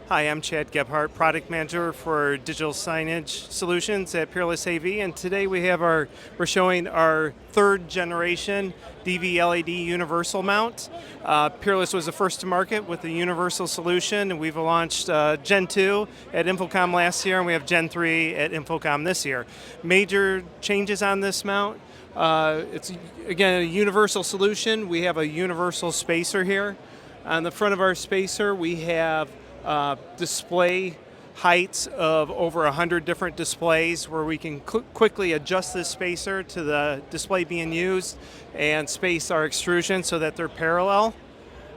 Hi, I'm Chad Gebhardt, Product Manager for Digital Signage Solutions at Peerless-AV, and today we're showing our third generation dvLED universal mount. Peerless was the first to market with the universal solution, and we've launched Gen 2 at InfoComm last year, and we have Gen 3 at InfoComm this year. Major changes on this mount. It's, again, a universal solution. We have a universal spacer here. On the front of our spacer, we have display heights of over 100 different displays where we can quickly adjust this spacer to the display being used and space our extrusion so that they're parallel.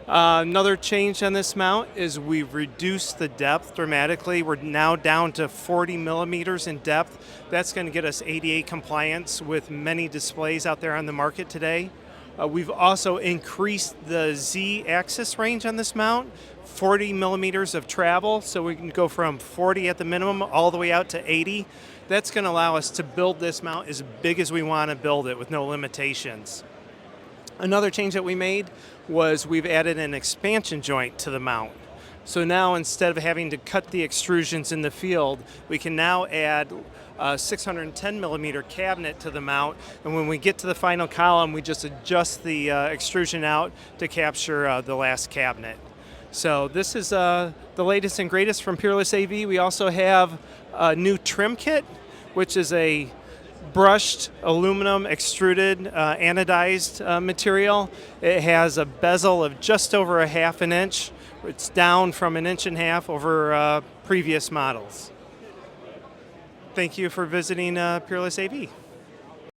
Another change on this mount is we've reduced the depth dramatically. We're now down to 40 millimeters in depth. That's going to get us ADA compliance with many displays out there on the market today. We've also increased the Z-axis range on this mount, 40 millimeters of travel, so we can go from 40 at the minimum all the way out to 80. That's going to allow us to build this mount as big as we want to build it with no limitations. Another change that we made was we've added an expansion joint to the mount. So now instead of having to cut the extrusions in the field, we can now add a 610 millimeter cabinet to the mount, and when we get to the final column, we just adjust the extrusion out to capture the last cabinet. So this is the latest and greatest from Peerless-AV. We also have a new trim kit, which is a brushed aluminum extruded anodized material. It has a bezel of just over a ½ inch. It's down from 1.5 inches over previous models. Thank you for visiting Peerless-AV.